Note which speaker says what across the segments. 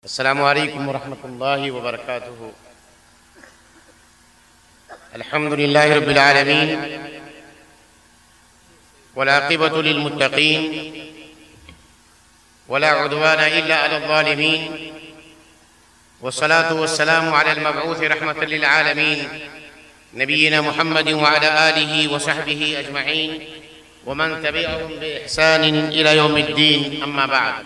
Speaker 1: अस्सलामु अलैकुम वरहमतुल्लाहि वबरकातुहू। अल्हम्दुलिल्लाहि रब्बिल आलमीन वल आक़िबतु लिल मुत्तक़ीन वला उद्वाना इल्ला अलल ज़ालिमीन वस्सलातु वस्सलामु अलल मबऊस रहमतल लिल आलमीन नबिय्यिना मुहम्मदिन व अला आलिहि व सहबिहि अजमईन व मन तबिअहुम बि इहसानिन इला यौमिद्दीन, अम्मा बअद।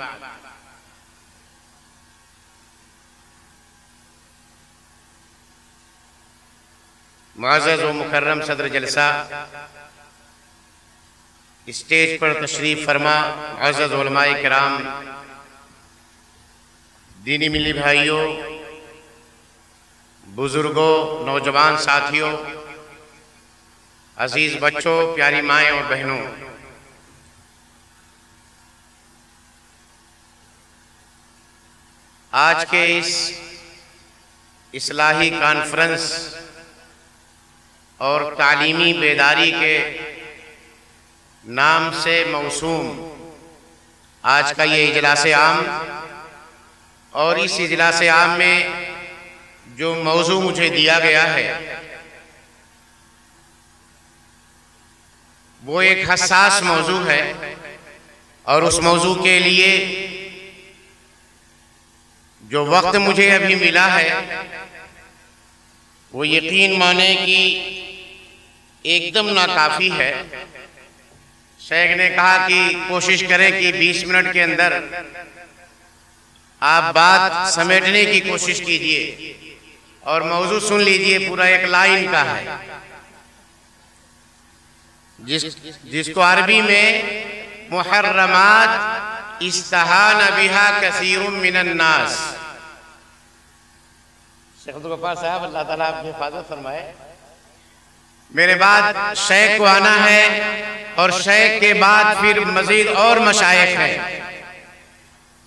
Speaker 1: मुअज़्ज़ज़ व मुकर्रम सदर जलसा, स्टेज पर तशरीफ़ फरमा मुअज़्ज़ज़ उलमाए किराम, दीनी मिली भाइयों, बुजुर्गों, नौजवान साथियों, अजीज बच्चों, प्यारी माएँ और बहनों, आज के इस इस्लाही कॉन्फ्रेंस और तालीमी बेदारी के नाम से मौसूम आज का ये इजलास आम, और इस इजलास आम में जो मौजू मुझे दिया गया है वो एक हसास मौजू है, और उस मौजू के लिए जो वक्त मुझे अभी मिला है वो यकीन माने कि एकदम नाकाफी है। शेख ने कहा कि कोशिश करें कि 20 मिनट के अंदर आप बात समेटने की कोशिश कीजिए, और मौजू सुन लीजिए, पूरा एक लाइन का है जिसको अरबी में मुहर्रमात इस्तहान बिहा कसीरुम मिनन नास। शेख अब्दुल गफ्फार साहब, अल्लाह ताला आपकी हिफाजत फरमाए। मेरे बाद शेख को आना है, और शेख के बाद फिर मजीद और मशाइख हैं,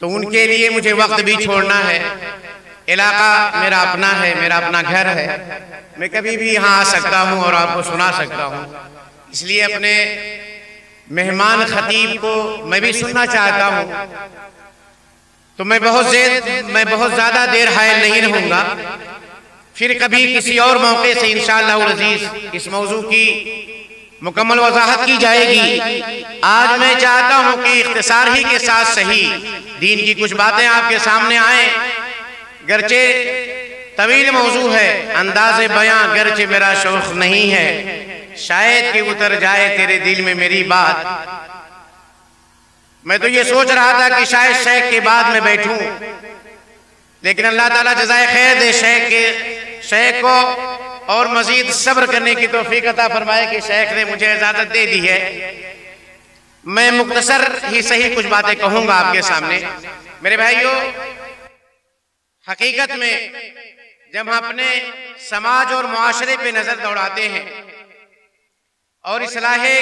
Speaker 1: तो उनके लिए मुझे वक्त भी छोड़ना है। इलाका मेरा अपना है, मेरा अपना घर है, मैं कभी भी यहाँ आ सकता हूँ और आपको सुना सकता हूँ। इसलिए अपने मेहमान खतीब को मैं भी सुनना चाहता हूँ, तो मैं बहुत ज़्यादा देर हायल नहीं रहूँगा। फिर कभी किसी और मौके से इंशाअल्लाह अज़ीज़ इस मौजू की मुकम्मल वजाहत की जाएगी। आज मैं चाहता हूँ कि इख्तिसार ही के साथ सही दीन की कुछ बातें आपके सामने आए। गरचे तवील मौजू है, अंदाज़े बयां गरचे मेरा शौक़ नहीं है, शायद कि उतर जाए तेरे दिल में मेरी बात। मैं तो ये सोच रहा था कि शायद शेख के बाद में बैठूं, लेकिन अल्लाह ताला जज़ाए खैर दे शेख को और मजीद सब्र करने की तौफीक अता फरमाए कि शेख ने मुझे इजाजत दे दी है। मैं मुख्तसर ही सही कुछ बातें कहूंगा आपके सामने। मेरे भाइयों, हकीकत में जब हम अपने समाज और मुआशरे पे नजर दौड़ाते हैं और इस्लाहे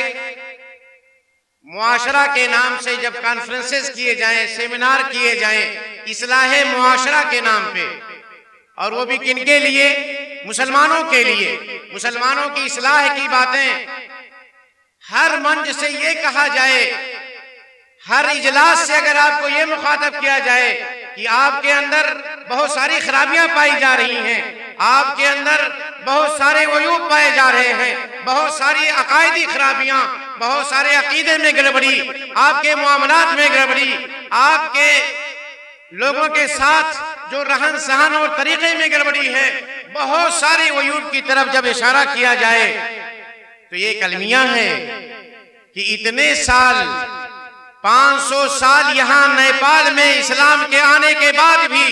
Speaker 1: मुआशरा के नाम से जब कॉन्फ्रेंसेस किए जाएं, सेमिनार किए जाएं इस्लाहे मुआशरा के नाम पे, और वो भी किनके लिए? मुसलमानों के लिए। मुसलमानों की इस्लाह की बातें हर मंच से ये कहा जाए, हर इजलास से अगर आपको ये मुखातब किया जाए कि आपके अंदर बहुत सारी खराबियां पाई जा रही हैं, आपके अंदर बहुत सारे वयूब पाए जा रहे हैं, बहुत सारी अकायदी खराबियां, बहुत सारे अकीदे में गड़बड़ी, आपके मामलात में गड़बड़ी, आपके लोगों के साथ जो रहन सहन और तरीके में गड़बड़ी है, बहुत सारे वयूब की तरफ जब इशारा किया जाए तो ये कलमियां हैं कि इतने साल 500 साल यहाँ नेपाल में इस्लाम के आने के बाद भी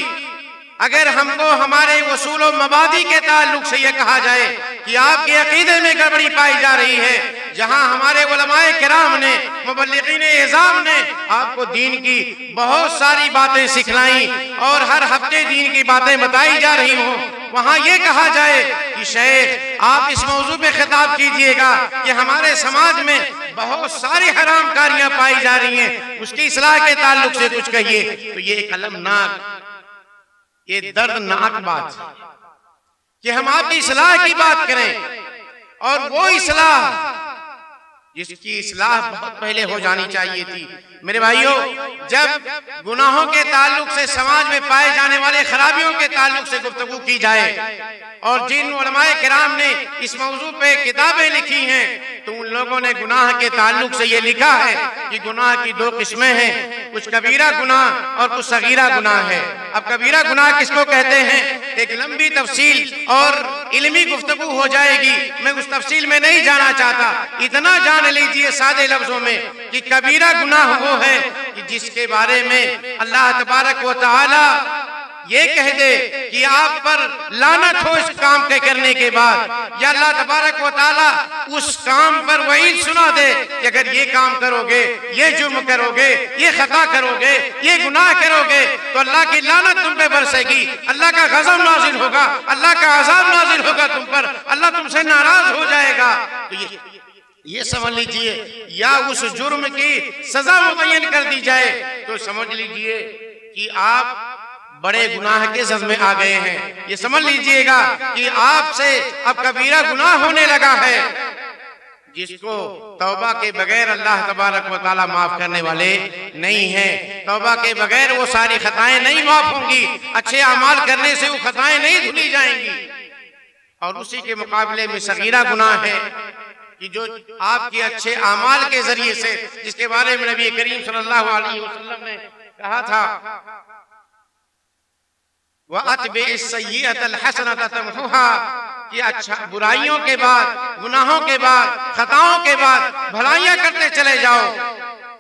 Speaker 1: अगर हमको हमारे वसूल व मबादी के ताल्लुक से यह कहा जाए कि आपके अकीदे में गड़बड़ी पाई जा रही है, जहां हमारे उलमाए किराम ने, मुबल्लिगीन एज़ाम ने आपको दीन की बहुत सारी बातें सिखलाई और हर हफ्ते दीन की बातें बताई जा रही हों, वहां ये कहा जाए कि शेख आप इस मौजू पे खिताब कीजिएगा कि हमारे समाज में बहुत सारी हराम कारियां पाई जा रही हैं, उसकी इस्लाह के ताल्लुक से कुछ कहिए, तो ये एक अलमनाक, ये दर्दनाक बात है कि हम आपकी इस्लाह की बात करें, और वो इस्लाह जिसकी इस्लाह बहुत पहले हो जानी चाहिए थी। मेरे भाइयों, जब गुनाहों के ताल्लुक से समाज में पाए जाने वाले खराबियों के ताल्लुक से गुफ्तगू की जाए और जिन उलमाए किराम ने इस मौजू पे किताबें लिखी हैं, तो उन लोगों ने गुनाह के ताल्लुक से ये लिखा है कि गुनाह की दो किस्में हैं, कुछ कबीरा गुनाह और कुछ सगीरा गुनाह है। अब कबीरा गुनाह किसको कहते हैं, एक लंबी तफसील और इल्मी गुफ्तगू हो जाएगी, मैं उस तफसील में नहीं जाना चाहता। इतना जान लीजिए सादे लफ्जों में कि कबीरा गुनाह वो है कि जिसके बारे में अल्लाह तबारक व तआला ये कह दे कि आप पर लानत हो इस काम के करने के बाद, या अल्लाह तबारक व तआला उस काम पर वही सुना दे कि अगर ये काम करोगे, ये जुर्म करोगे, ये खता करोगे, ये गुनाह करोगे तो अल्लाह की लानत तुम पे बरसेगी, अल्लाह का गज़ब नाजिल होगा, अल्लाह का अज़ाब नाजिल होगा तुम पर, अल्लाह तुमसे नाराज हो जाएगा। तो ये समझ लीजिए, या उस जुर्म की सजा मुअय्यन कर दी जाए तो समझ लीजिए कि आप बड़े गुनाह के जद में आ गए हैं। ये समझ लीजिएगा कि आपसे अब कबीरा गुनाह होने लगा है, जिसको तौबा के बगैर अल्लाह तबारक व तआला माफ करने वाले नहीं हैं। तौबा के बगैर वो सारी खताएं नहीं माफ होंगी, अच्छे अमाल करने से वो खताएं नहीं धुली जाएंगी। और उसी के मुकाबले में सगीरा गुनाह है कि जो आपके अच्छे अमाल के जरिए से, जिसके बारे में नबी करीम सल्लल्लाहु अलैहि वसल्लम ने कहा था, वअत्बिइस्सय्यिअतल हसनत तमहुहा, कि अच्छा बुराइयों के बाद, गुनाहों के बाद, खताओं के बाद भलाइयां करते चले जाओ,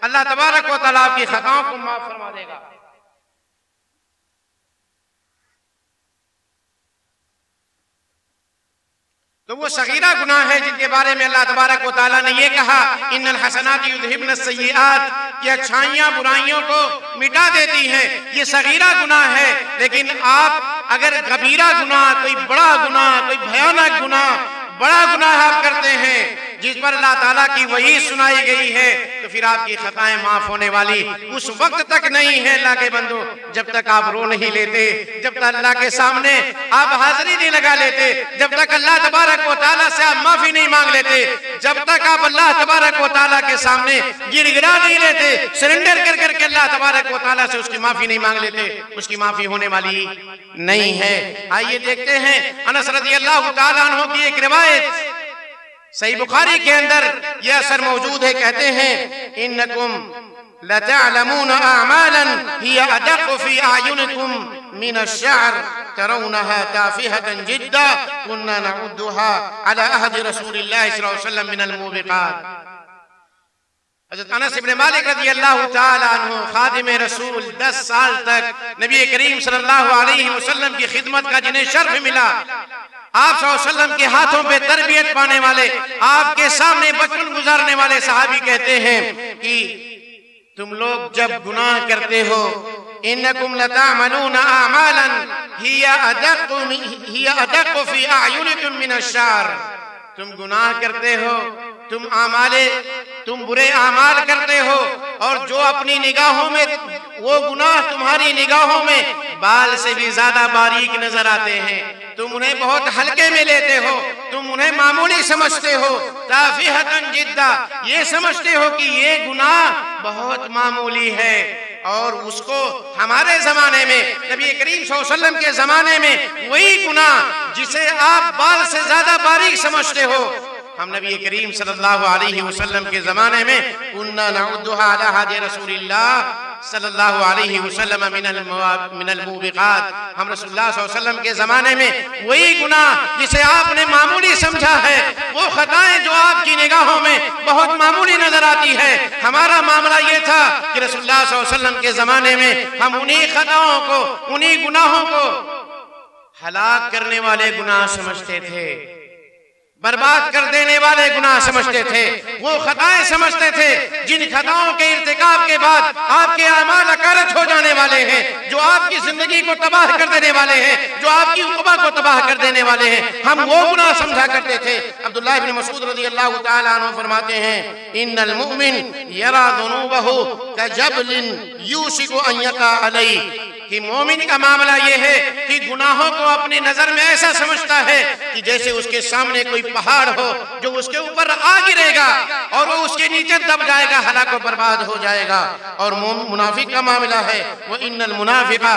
Speaker 1: अल्लाह तबारक व तआला आपकी खताओं को माफ फरमा देगा। तो वो सगीरा गुनाह है जिनके बारे में अल्लाह तबारक व तआला ने ये कहा, इन्नल हसनाति युज़हिबन सय्यिआत, कि अच्छाइयां बुराइयों को मिटा देती हैं। ये सगीरा गुनाह है, लेकिन आप अगर कबीरा गुनाह, कोई बड़ा गुनाह, कोई भयानक गुनाह, बड़ा गुनाह आप करते हैं जिस पर अल्लाह ताला की वही सुनाई गई है, तो फिर आपकी खताएं माफ होने वाली उस वक्त तक नहीं है अल्लाह के बंदो, जब तक आप रो नहीं लेते, जब तक अल्लाह के सामने आप हाजिरी नहीं लगा लेते, जब तक अल्लाह तबारक व तआला से आप माफी नहीं मांग लेते, जब तक आप अल्लाह तबारक व तआला के सामने गिड़गिड़ा नहीं लेते, सरेंडर कर करके अल्लाह तबारक व तआला से उसकी माफी नहीं मांग लेते, उसकी माफी होने वाली नहीं है। आइए देखते हैं अनस रज़ियल्लाहु तआला अन्हु की एक रिवायत सही बुखारी के अंदर यह असर मौजूद है। कहते हैं, इन्नकुम लतअलमून अअमालन हिया अदक़ फी अयुनिकुम मिन अश-शअर तरौनहा ताफिहतन जिद्दा कुन्ना नउद्दुहा अला अहद रसूलिल्लाह सल्लल्लाहु अलैहि वसल्लम मिन अल-मूबिक़ात। हज़रत अनस इब्न मालिक रज़ियल्लाहु तआला अन्हु खादिम रसूल 10 साल तक नबी करीम सल्लल्लाहु अलैहि वसल्लम की खिदमत का जिन्हें शर्फ मिला, आप सल्लल्लाहु अलैहि वसल्लम के हाथों पे तरबियत पाने वाले, आपके सामने बचपन गुजारने वाले सहाबी कहते हैं कि तुम लोग जब गुनाह करते हो, इन्नकुम लतअमलून अअमालन हिया अदक़ फी अयुनिकुम मिन अश-शअर, तुम गुनाह करते हो, तुम बुरे आमाल करते हो, और जो अपनी निगाहों में वो गुनाह तुम्हारी निगाहों में बाल से भी ज्यादा बारीक नजर आते हैं, तुम उन्हें बहुत हल्के में लेते हो, तुम उन्हें मामूली समझते हो, ताफिहतन जिद्दा, ये समझते हो कि ये गुनाह बहुत मामूली है। और उसको हमारे जमाने में, नबी करीम सल्लल्लाहु अलैहि वसल्लम के जमाने में, वही गुनाह जिसे आप बाल से ज्यादा बारीक समझते हो, हम नबी करीम सल्लल्लाहु अलैहि वसल्लम के जमाने में कुन्ना नउद्दुहा अला अहद रसूलिल्लाह सल्लल्लाहु अलैहि वसल्लम मिनल मूबिक़ात, हम रसूलुल्लाह सल्लल्लाहु अलैहि वसल्लम के जमाने में वही गुनाह जिसे आपने मामूली समझा है, वो खताएं जो आपकी निगाहों में बहुत मामूली नजर आती है, हमारा मामला ये था कि रसूलुल्लाह सल्लल्लाहु अलैहि वसल्लम के जमाने में हम उन्हीं खताओं को, उन्हीं गुनाहों को हलाक करने वाले गुनाह समझते थे, बर्बाद कर देने वाले गुनाह समझते थे, वो खताएं समझते थे जिन खताओं के इर्तिकाब के बाद आपके अमाल अकारत हो जाने वाले हैं, जो आपकी जिंदगी को तबाह कर देने वाले हैं, जो आपकी उक़बा को तबाह कर देने वाले हैं, हम वो गुनाह समझा करते थे। अब्दुल्लाह इब्न मसूद रज़ियल्लाहु तआला अन्हु फरमाते हैं, इन्नल मुमिन यरा ज़ुनूबहु कजबलिन यूशिकु अन यका अलैहि, कि मोमिन का मामला ये है कि गुनाहों को अपनी नजर में ऐसा समझता है कि जैसे उसके सामने कोई पहाड़ हो जो उसके ऊपर आ गिरेगा और वो उसके नीचे दब जाएगा, हलाक बर्बाद हो जाएगा। और मुनाफिक का मामला है, वो इन्नल मुनाफिका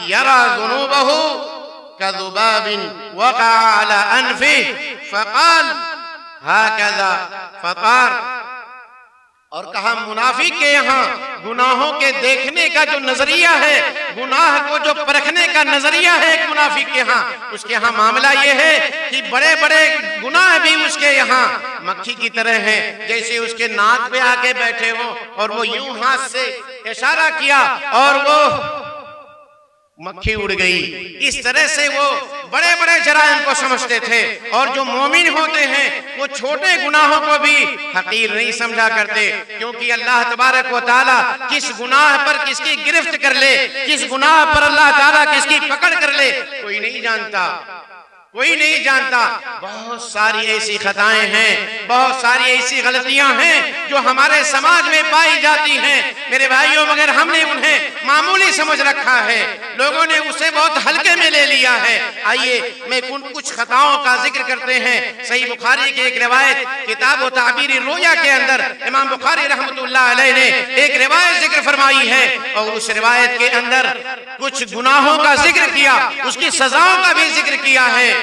Speaker 1: यरा ज़ुनूबहु कज़ुबाबिन वक़अ अला अनफ़िही फ़क़ाल हाकज़ा फ़तार। और कहा मुनाफिक के यहाँ गुनाहों के देखने का जो नजरिया है, गुनाह को जो परखने का नजरिया है एक मुनाफिक के यहाँ, उसके यहाँ मामला ये है कि बड़े बड़े गुनाह भी उसके यहाँ मक्खी की तरह हैं, जैसे उसके नाक पे आके बैठे हो और वो यूं हाथ से इशारा किया और वो मक्खी उड़ गई। इस तरह से वो बड़े बड़े जराइम को समझते थे। और जो मोमिन होते हैं वो छोटे गुनाहों को भी हकीर नहीं समझा करते, क्योंकि अल्लाह तबारक व तआला किस गुनाह पर किसकी गिरफ्त कर ले, किस गुनाह पर अल्लाह ताला किसकी पकड़ कर ले, कोई नहीं जानता, कोई नहीं जानता। बहुत सारी ऐसी खताएं हैं, बहुत सारी ऐसी गलतियां हैं जो हमारे समाज में पाई जाती हैं मेरे भाइयों, मगर हमने उन्हें मामूली समझ रखा है, लोगों ने उसे बहुत हल्के में ले लिया है। आइए मैं कुछ खताओं का जिक्र करते हैं। सही बुखारी की एक रिवायत किताब व ताबीर रोया के अंदर इमाम बुखारी रहमतुल्लाह अलैह ने एक रिवायत जिक्र फरमाई है और उस रिवायत के अंदर कुछ गुनाहों का जिक्र किया, उसकी सजाओं का भी जिक्र किया है।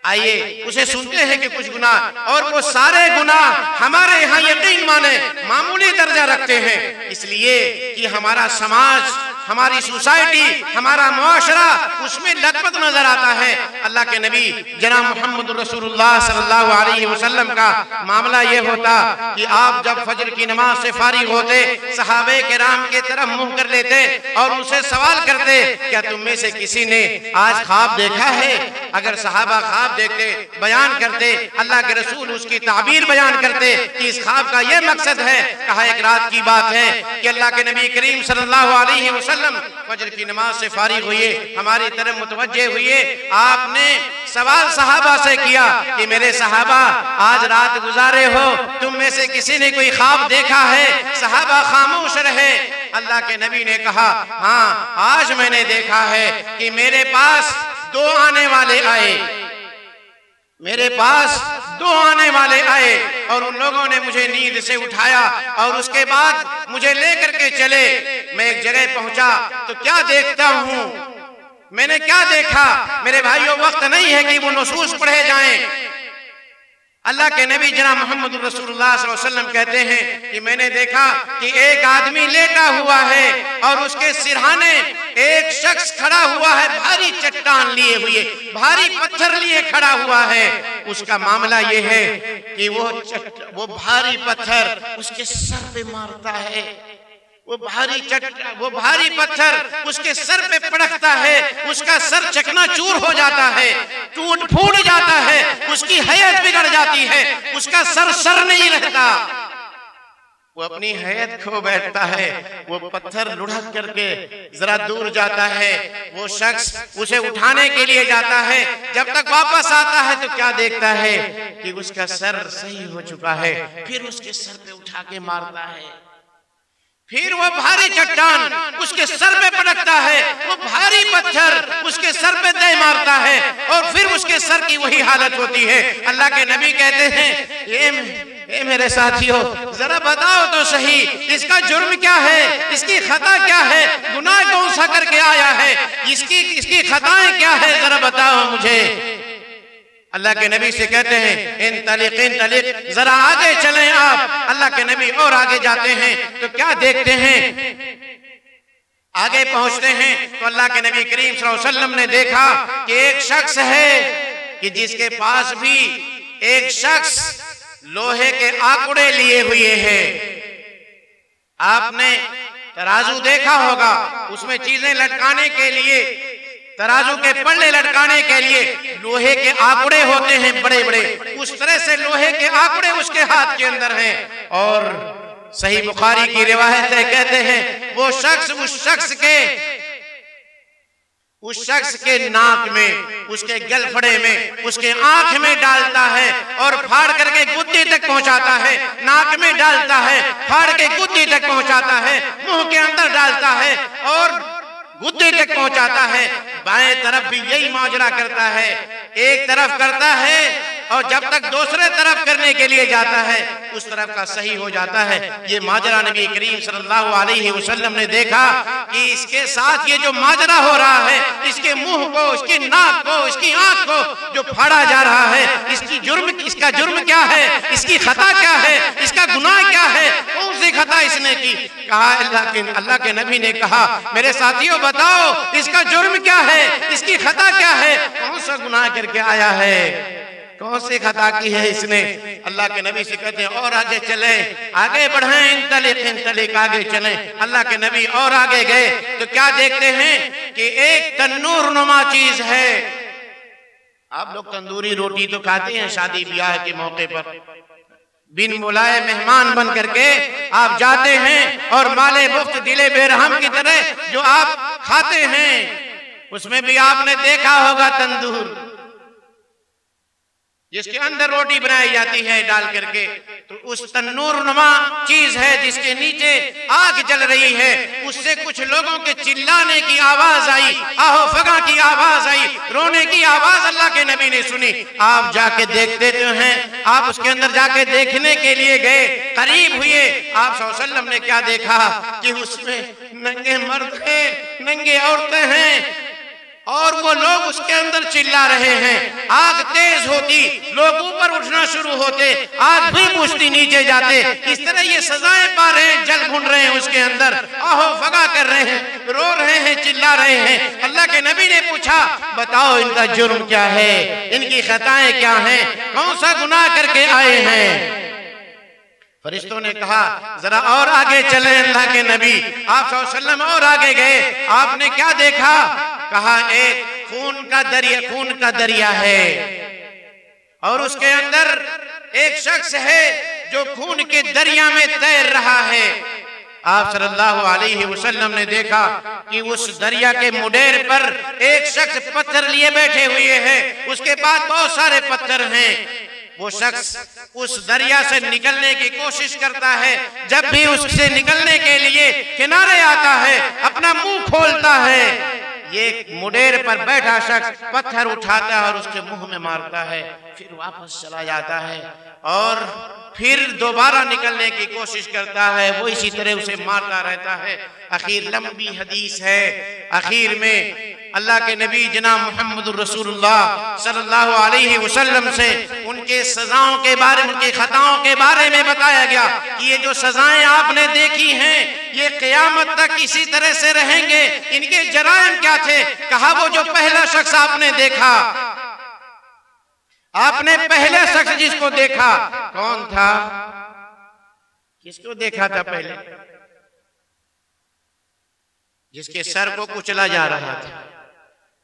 Speaker 1: आइए उसे सुनते हैं कि कुछ गुनाह, और वो सारे गुनाह हमारे यहाँ यकीन माने मामूली दर्जा रखते हैं, इसलिए कि हमारा समाज, हमारी सोसाइटी, हमारा मुआशरा उसमें लथपथ नजर आता है। अल्लाह के नबी जनाब मोहम्मद रसूलुल्लाह सल्लल्लाहु अलैहि वसल्लम का मामला ये होता कि आप जब फजर की नमाज से फारिग होते, सहाबे किराम के तरफ मुंह कर लेते और उनसे सवाल करते, क्या तुम में से किसी ने आज ख्वाब देखा है? अगर सहाबा ख्वाब देखते, बयान करते, अल्लाह के रसूल उसकी ताबीर बयान करते कि इस ख्वाब का ये मकसद है। कहा एक रात की बात है कि अल्लाह के नबी करीम सल्लल्लाहु अलैहि वसल्लम फजर की नमाज से फारिग हुए, हमारी तरफ मुतवज्जे हुए, आपने सवाल सहाबा से किया कि मेरे सहाबा आज रात गुजारे हो, तुम में से किसी ने कोई ख्वाब देखा है? सहाबा खामोश रहे। अल्लाह के नबी ने कहा, हाँ आज मैंने देखा है कि मेरे पास दो आने वाले आए, मेरे पास दो आने वाले आए और उन लोगों ने मुझे नींद से उठाया और उसके बाद मुझे लेकर के चले। मैं एक जगह पहुंचा तो क्या देखता हूं, मैंने क्या देखा मेरे भाइयों, वक्त नहीं है कि वो नुसूस पढ़े जाएं। अल्लाह के नबी जनाब मोहम्मद रसूलुल्लाह सल्लल्लाहु अलैहि वसल्लम कहते हैं कि मैंने देखा कि एक आदमी लेटा हुआ है और उसके सिरहाने एक शख्स खड़ा हुआ है, भारी चट्टान लिए हुए, भारी पत्थर लिए खड़ा हुआ है। उसका मामला ये है कि वो भारी पत्थर उसके सर पे मारता है, वो भारी पत्थर उसके सर पे पड़कता है, उसका सर चकनाचूर हो जाता है, टूट फूट जाता है, उसकी हैयत बिगड़ जाती है, उसका सर नहीं रहता, वो अपनी हैयत खो बैठता है। वो पत्थर लुढ़क करके जरा दूर जाता है, वो शख्स उसे उठाने के लिए जाता है, जब तक वापस आता है तो क्या देखता है कि उसका सर सही हो चुका है। फिर उसके सर पे उठा के मारता है, फिर वो भारी चट्टान उसके सर पे पड़कता है, वो भारी पत्थर उसके सर पे दे मारता है और फिर उसके सर की वही हालत होती है। अल्लाह के नबी कहते हैं, ये मेरे साथियों जरा बताओ तो सही, इसका जुर्म क्या है, इसकी खता क्या है, गुनाह कौन सा करके आया है, इसकी खताएं क्या है, जरा बताओ मुझे। अल्लाह के नबी से कहते हैं इन तलिक जरा आगे चलें आप। अल्लाह के नबी और आगे जाते हैं तो क्या देखते हैं, आगे पहुंचते हैं तो अल्लाह के नबी करीम सल्लल्लाहु अलैहि वसल्लम ने देखा कि एक शख्स है कि जिसके पास भी एक शख्स लोहे के आंकड़े लिए हुए हैं। आपने तराजू देखा होगा, उसमें चीजें लटकाने के लिए, तराजू के पल्ले लटकाने के लिए लोहे के आंकड़े होते हैं बड़े बड़े, उस तरह से लोहे के आंकड़े उसके हाथ के अंदर हैं। और सही बुखारी की रिवायत है, कहते हैं वो शख्स उस शख्स के नाक में, उसके गलफड़े में, उसके आंख में डालता है और फाड़ करके गुद्दी तक पहुंचाता है, नाक में डालता है, फाड़ के गुद्दी तक पहुंचाता है, मुंह के अंदर डालता है और गुद्दे तक पहुंचाता है। बाएं तरफ भी यही माजरा करता है, एक तरफ करता है और जब तक दूसरे तरफ करने के लिए जाता है उस तरफ का सही हो जाता है। ये माजरा नबी करीम सल्लल्लाहु अलैहि वसल्लम ने देखा कि इसके साथ ये जो माजरा हो रहा है, इसके मुंह को, इसकी नाक को, इसकी आंख को जो फाड़ा जा रहा है, इसका जुर्म क्या है, इसकी खता क्या है, इसका गुनाह क्या है, कौन सी खता इसने की। कहा अल्लाह के नबी ने कहा मेरे साथियों बताओ इसका जुर्म क्या है, इसकी खता क्या है, कौन सा गुनाह करके आया है, कौन सी खता की है इसने। अल्लाह के नबी से कहते हैं और आगे चले, आगे बढ़ें, इंतलिक आगे चलें। अल्लाह के नबी और आगे गए तो क्या देखते हैं कि एक तन्नूर नुमा चीज है। आप लोग तंदूरी रोटी तो खाते हैं शादी ब्याह के मौके पर, बिन बुलाए मेहमान बन करके आप जाते हैं और माले मुफ्त दिले बेरहम की तरह जो आप खाते हैं उसमें भी आपने देखा होगा तंदूर जिसके अंदर रोटी बनाई जाती है डाल करके, तो उस तन्नूर नुमा चीज है जिसके नीचे आग जल रही है, उससे कुछ लोगों के चिल्लाने की आवाज आई, आहो फगा की आवाज आई, रोने की आवाज अल्लाह के नबी ने सुनी। आप जाके देखते तो हैं, आप उसके अंदर जाके देखने के लिए गए, करीब हुए, आप सल्लल्लाहु अलैहि वसल्लम ने क्या देखा कि उसमें नंगे मर्द हैं, नंगे औरतें हैं और वो लोग उसके अंदर चिल्ला रहे हैं। आग तेज होती, लोग ऊपर उठना शुरू होते, आग भी बुझती, नीचे जाते। इस तरह ये सजाएं पा रहे हैं, जल भुन रहे हैं उसके अंदर, आहो फगा कर रहे हैं, रो रहे हैं, चिल्ला रहे हैं। अल्लाह के नबी ने पूछा बताओ इनका जुर्म क्या है, इनकी खताएं क्या हैं, कौन सा गुनाह करके आए हैं। फरिश्तों ने कहा जरा और आगे चले अल्लाह के नबी। आप सल्लल्लाहु अलैहि वसल्लम और आगे गए, आपने क्या देखा, कहा एक खून का दरिया है और उसके अंदर एक शख्स है जो खून के दरिया में तैर रहा है। आप सल्लल्लाहु अलैहि वसल्लम ने देखा कि उस दरिया के मुडेर पर एक शख्स पत्थर लिए बैठे हुए हैं, उसके पास बहुत सारे पत्थर हैं। वो शख्स उस दरिया से निकलने की कोशिश करता है, जब भी उससे निकलने के लिए किनारे आता है अपना मुंह खोलता है, ये मुडेर पर बैठा शख्स पत्थर उठाता है और उसके मुंह में मारता है, फिर वापस चला जाता है और फिर दोबारा निकलने की कोशिश करता है, वो इसी तरह उसे मारता रहता है। आखिर लंबी हदीस है, आखिर में अल्लाह के नबी जनाब मुहम्मदुर रसूलुल्लाह सल्लल्लाहु अलैहि वसल्लम से उनके सजाओं के बारे में, उनकी खताओं के बारे में बताया गया कि ये जो सजाएं आपने देखी हैं ये क़यामत तक इसी तरह से रहेंगे। इनके जराइम क्या थे, कहा वो जो पहला शख्स आपने देखा, आपने पहले शख्स जिसको देखा कौन था, किसको देखा था पहले, जिसके सर को कुचला जा रहा था।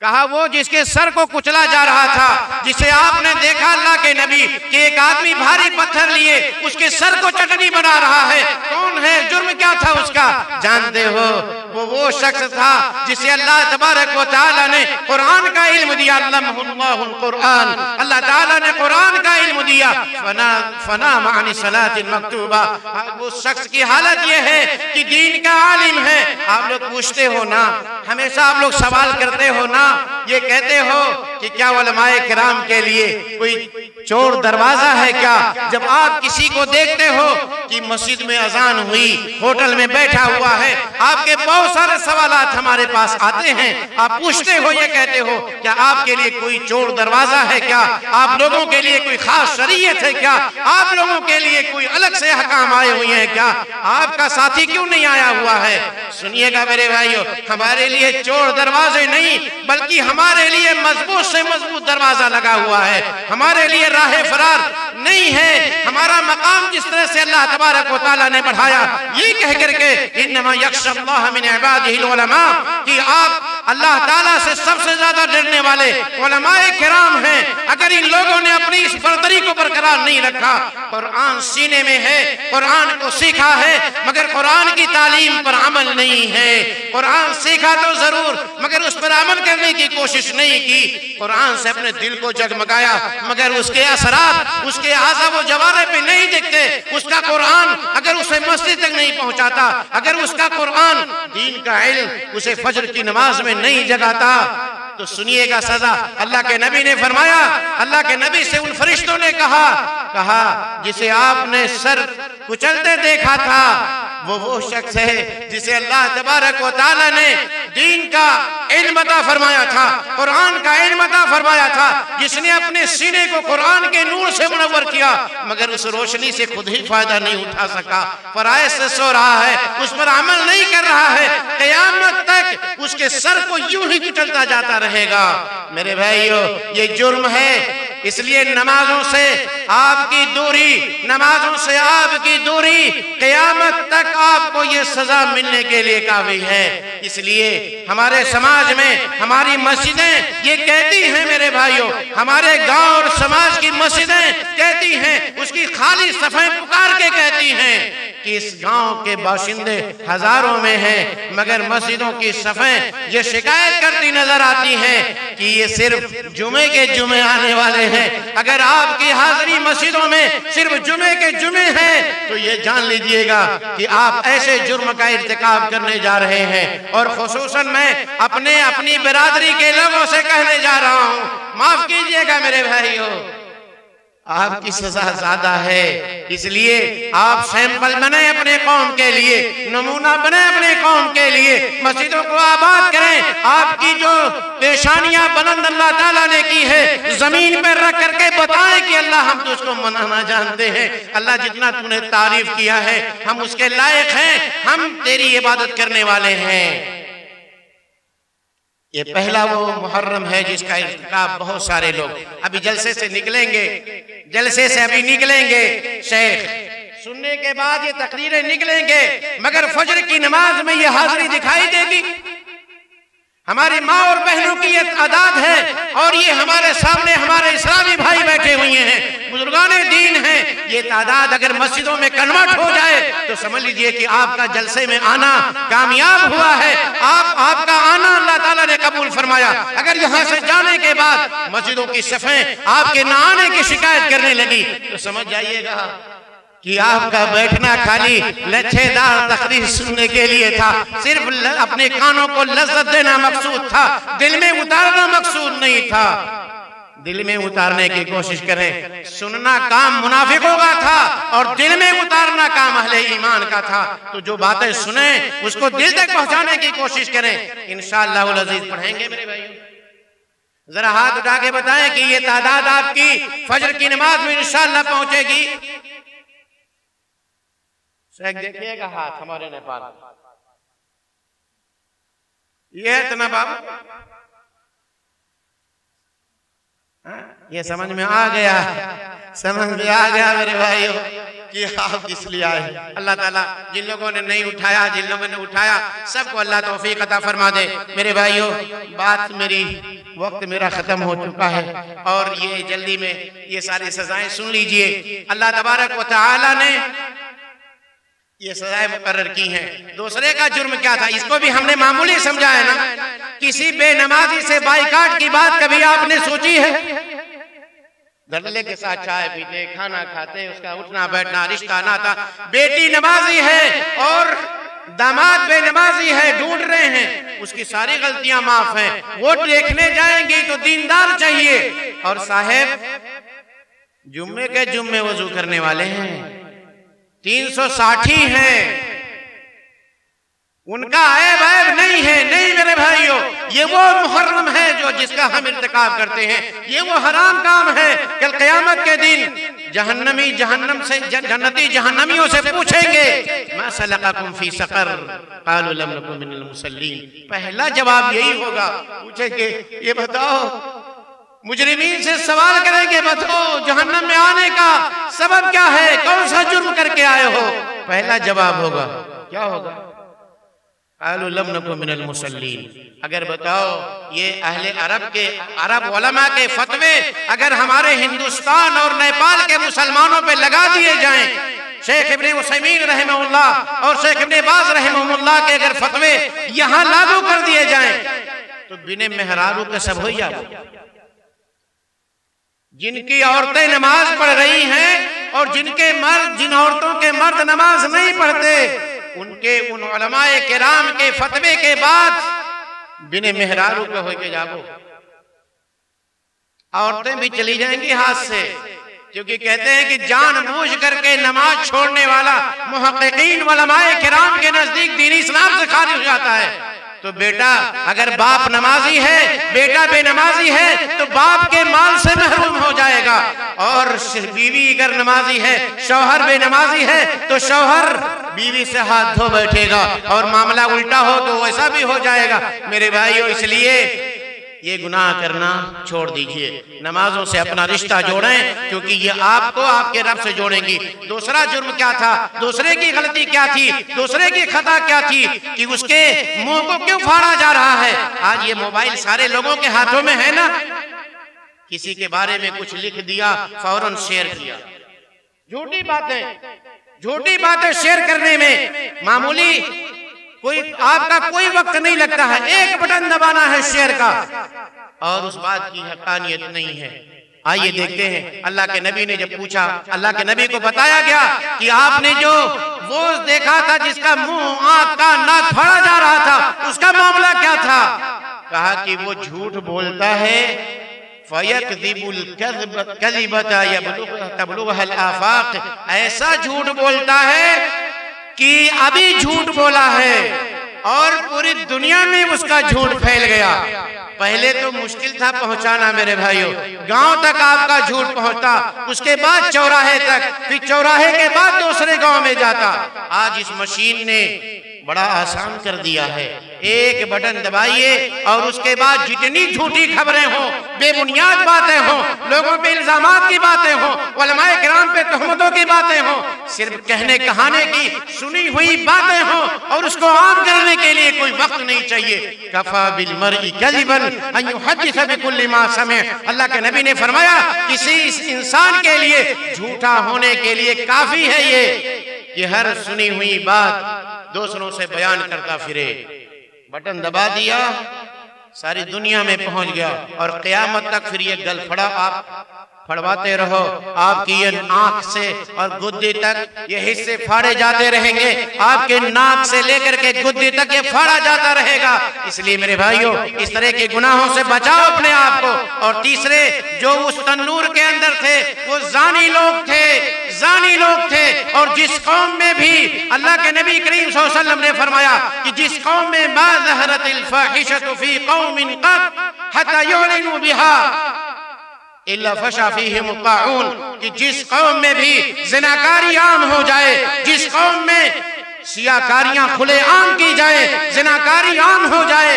Speaker 1: कहा वो जिसके सर को कुचला जा रहा था, जिसे आपने देखा अल्लाह के नबी कि एक आदमी भारी पत्थर लिए उसके सर को चटनी बना रहा है, कौन है, जुर्म क्या था उसका, जानते हो, वो शख्स था जिसे अल्लाह तबारक व तआला ने कुरान का इल्म दिया, अल्लाहुल कुरान, अल्लाह ताला ने कुरान का इल्म दिया। फना मानी सलातिल मकतूबा, वो शख्स की हालत ये है कि दीन का आलिम है। आप लोग पूछते हो ना, हमेशा आप लोग सवाल करते हो ना, ये कहते हो कि क्या उलमाए किराम के लिए कोई चोर दरवाजा है क्या। जब आप किसी को देखते हो कि मस्जिद में अजान हुई, होटल में बैठा हुआ है, आपके बहुत सारे सवालात हमारे पास आते हैं, आप पूछते हो, ये कहते हो क्या आपके लिए कोई चोर दरवाजा है क्या, आप लोगों के लिए कोई खास शरीयत है क्या, आप लोगों के लिए कोई अलग से हकाम आए हुए हैं क्या, आपका साथी क्यों नहीं आया हुआ है। सुनिएगा मेरे भाइयों, हमारे लिए चोर दरवाजे नहीं बल्कि हमारे लिए मजबूत से मजबूत दरवाजा लगा हुआ है, हमारे लिए राह फरार नहीं है। हमारा मकाम जिस तरह से अल्लाह तबारक व तआला ने बढ़ाया, ये कह करके इन्नमा यख्शल्लाह मिन इबादिहिल उलमा, कि आप अल्लाह ताला से सबसे ज्यादा डरने वाले उलमाए किराम हैं। अगर इन लोगों ने अपनी इस बर्दरी को बरकरार नहीं रखा, कुरान सीने में है, कुरान को सीखा है मगर कुरान की तालीम पर अमल नहीं है, कुरान सीखा तो जरूर मगर उस पर अमल करने की कोशिश नहीं की, कुरान से अपने दिल को जगमगाया मगर उसके असरात, उसके उसके आज़ा व जवारे पे नहीं देखते, उसका कुरान अगर उसे मस्जिद तक नहीं पहुंचाता, अगर उसका कुरान दीन का इल्म उसे फजर की नमाज में नहीं जगाता, तो सुनिएगा सजा। अल्लाह के नबी ने फरमाया, अल्लाह के नबी से उन फरिश्तों ने कहा जिसे आपने सर कुचलते देखा था वो शख्स है जिसे अल्लाह तबारक व तआला ने दीन का इल्म अता फरमाया था, कुरान का इल्म अता फरमाया था, जिसने अपने सीने को कुरान के नूर से मुनव्वर किया, मगर उस रोशनी से खुद ही फायदा नहीं उठा सका, पराये से सो रहा है, उस पर अमल नहीं कर रहा है, क़यामत तक उसके सर को यूं ही कुचलता जाता रहेगा। मेरे भाइयों, ये जुर्म है। इसलिए नमाजों से आपकी दूरी, नमाजों से आपकी दूरी क़यामत तक आपको ये सजा मिलने के लिए काफी है। इसलिए हमारे समाज में हमारी मस्जिदें ये कहती हैं, मेरे भाइयों, हमारे गांव और समाज की मस्जिदें कहती हैं, उसकी खाली सफाई पुकार के कहती हैं कि इस गांव के बाशिंदे हजारों में हैं, मगर मस्जिदों की सफाई ये शिकायत करती नजर आती हैं कि ये सिर्फ जुमे के जुमे आने वाले हैं। अगर आपकी हाजिरी मस्जिदों में सिर्फ जुमे के जुमे है तो ये जान लीजिएगा कि आप ऐसे जुर्म का इर्तिकाब करने जा रहे हैं। और खुसूसन मैं अपनी बिरादरी के लोगों से कहने जा रहा हूँ, माफ कीजिएगा मेरे भाइयों, आपकी सजा ज्यादा है। इसलिए आप सैंपल बने अपने कौम के लिए, नमूना बने अपने कौम के लिए, मस्जिदों को आबाद करें। आपकी जो पेशानियां बुलंद अल्लाह ताला ने की है, जमीन पर रख करके बताएं कि अल्लाह हम तो उसको मनाना जानते हैं, अल्लाह जितना तूने तारीफ किया है हम उसके लायक हैं, हम तेरी इबादत करने वाले हैं। ये पहला वो मुहर्रम है जिसका इर्तिकाब बहुत सारे लोग अभी जलसे से निकलेंगे, जलसे से अभी निकलेंगे, शेख सुनने के बाद ये तकरीरें निकलेंगे, मगर फजर की नमाज में ये हाजिरी दिखाई देगी। हमारी माँ और बहनों की ये तादाद है और ये हमारे सामने हमारे इस्लामी भाई बैठे हुए हैं, बुजुर्गान दीन हैं। ये तादाद अगर मस्जिदों में कन्वर्ट हो जाए तो समझ लीजिए कि आपका जलसे में आना कामयाब हुआ है, आपका आना अल्लाह ताला ने कबूल फरमाया। अगर यहाँ से जाने के बाद मस्जिदों की सफाई आपके न आने की शिकायत करने लगी तो समझ जाइएगा कि आपका बैठना खाली लच्छेदार तकरीर सुनने के लिए था, सिर्फ अपने कानों को लज्जत देना मकसूद था, दिल में उतारना मकसूद नहीं था। दिल में उतारने की कोशिश करें। सुनना काम मुनाफिकों का था और दिल में उतारना काम अहले ईमान का था। तो जो बातें सुने उसको दिल तक पहुंचाने की कोशिश करें। इंशाअल्लाह अज़ीज पढ़ेंगे मेरे भाइयों। जरा हाथ उठा के बताएं कि ये तादाद आपकी फजर की नमाज में इंशाअल्लाह पहुंचेगी। देखिएगा हाथ हमारे नेपाल, ये है इतना बाबू, ये समझ में आ गया, समझ में आ गया मेरे भाइयों कि आप किस लिए आए। अल्लाह ताला जिन लोगों ने नहीं उठाया, जिन लोगों ने उठाया, सबको अल्लाह तौफीक अता फरमा दे। मेरे भाइयों, बात मेरी, वक्त मेरा खत्म हो चुका है और ये जल्दी में ये सारी सजाएं सुन लीजिए। अल्लाह तबारक व तआला ने ये सजाएं मुकर्रर की हैं। दूसरे का जुर्म क्या था, इसको भी हमने मामूली समझा है ना। किसी बेनमाजी से बाइकाट की बात कभी आपने सोची है? धड़ल्ले के साथ चाय पीते, खाना खाते, उसका उठना बैठना, रिश्ता नाता, बेटी नमाजी है और दामाद बेनमाजी है, ढूंढ रहे हैं, उसकी सारी गलतियां माफ हैं। वो देखने जाएंगी तो दीनदार चाहिए और साहेब जुम्मे के जुम्मे वजू करने वाले हैं, 360 हैं, उनका ऐब नहीं है। नहीं मेरे भाइयों, ये वो मुहर्रम है जो जिसका हम इर्तिकाब करते हैं, ये वो हराम काम है। कल क़यामत के दिन जहन्नमी जहन्नम से जन्नती जहन्नमियों से पूछेंगे मा सलकाकुम फी सक़र क़ालू लम नकु मिनल मुसल्लीन। पहला जवाब यही होगा, पूछेंगे ये बताओ, मुजरिमीन से सवाल करेंगे बताओ जहन्नम में आने का सबब क्या है, कौन सा जुर्म करके आए हो। पहला जवाब होगा, क्या होगा? क़ालू लम नकु मिनल मुसल्लीन। अगर बताओ ये अहले अरब उलमा के फतवे अगर हमारे हिंदुस्तान और नेपाल के मुसलमानों पे लगा दिए जाएं, शेख इब्न उसैमीन रहमहुल्लाह और शेख इब्न बाज रहमहुल्लाह के अगर फतवे यहाँ लागू कर दिए जाएं तो बिने मेहरारू के सब हो जाए। जिनकी औरतें नमाज पढ़ रही हैं और जिन औरतों के मर्द नमाज नहीं पढ़ते, उन उलमाए किराम के फतवे के बाद बिने मेहरारू पे होके जाओ, औरतें भी चली जाएंगी हाथ से, क्योंकि कहते हैं कि जानबूझ करके नमाज छोड़ने वाला मुहक्किकीन उलमाए किराम के नजदीक दीन इस्लाम से खारिज हो जाता है। तो बेटा अगर बाप नमाजी है, बेटा बेनमाजी है, तो बाप के माल से महरूम हो जाएगा। और बीवी अगर नमाजी है, शौहर बेनमाजी है, तो शौहर बीवी से हाथ धो बैठेगा, और मामला उल्टा हो तो वैसा भी हो जाएगा। मेरे भाइयों, इसलिए ये गुनाह करना छोड़ दीजिए, नमाजों से अपना रिश्ता जोड़ें, क्योंकि ये आपको आपके रब से जोड़ेंगी। दूसरा जुर्म क्या था, दूसरे की गलती क्या थी, दूसरे की खता क्या थी कि उसके मुंह को क्यों फाड़ा जा रहा है। आज ये मोबाइल सारे लोगों के हाथों में है ना, किसी के बारे में कुछ लिख दिया, फौरन शेयर किया। झूठी बातें शेयर करने में मामूली आपका कोई वक्त नहीं लगता है, एक बटन दबाना है शेयर का, और उस बात की हक़ानियत नहीं है। आइए देखते हैं, अल्लाह के नबी ने जब पूछा, अल्लाह के नबी को बताया गया कि आपने जो वो देखा था जिसका मुंह, आंख, कान, नाक फाड़ा जा रहा था, उसका मामला क्या था। कहा कि वो झूठ बोलता है, ऐसा झूठ बोलता है कि अभी झूठ बोला है और पूरी दुनिया में उसका झूठ फैल गया। पहले तो मुश्किल था पहुंचाना मेरे भाइयों, गांव तक आपका झूठ पहुंचता, उसके बाद चौराहे तक, फिर चौराहे के बाद दूसरे गांव में जाता। आज इस मशीन ने बड़ा आसान कर दिया है, एक बटन दबाइए और उसके बाद जितनी झूठी खबरें हो, बेबुनियाद बातें हो, लोगों पे इल्जामात की बातें हो, उलमाए किराम पे तहमतों की बातें हो, सिर्फ कहने कहाने की सुनी हुई बातें हो, और उसको आम करने के लिए कोई वक्त नहीं चाहिए। कफा बिल मर्इ कज़िबन अन युहद्दिस बिकुल्लि मा समिअ। अल्लाह के नबी ने फरमाया, किसी इंसान के लिए झूठा होने के लिए काफी है ये कि हर सुनी हुई बात दूसरों से बयान करता फिरे। बटन दबा दिया, सारी दुनिया में पहुंच गया, और क़यामत तक फिर ये गलफड़ा आप फड़वाते रहो। आपकी ये आंख से और गुद्दी तक ये हिस्से फाड़े जाते रहेंगे, आपके नाक से लेकर के गुद्दी तक ये फाड़ा जाता रहेगा। इसलिए मेरे भाइयों, इस तरह के गुनाहों से बचाओ अपने आप को। और तीसरे, जो उस तन्नूर के अंदर थे वो जानी लोग थे, और जिस कौम में भी अल्लाह के नबी करीम सल्लल्लाहु अलैहि वसल्लम ने फरमाया कि जिस कौम में मा ज़हरतिल फ़ाहिशतु फ़ी क़ौमिन क़द हत्ता युलिनु बिहा इल्ला फशा फ़ीहिम ताऊन, कि जिस कौम में भी ज़िनाकारी आम हो जाए, जिस कौम में सियाकारियां खुले आम की जाए, ज़िनाकारी आम हो जाए,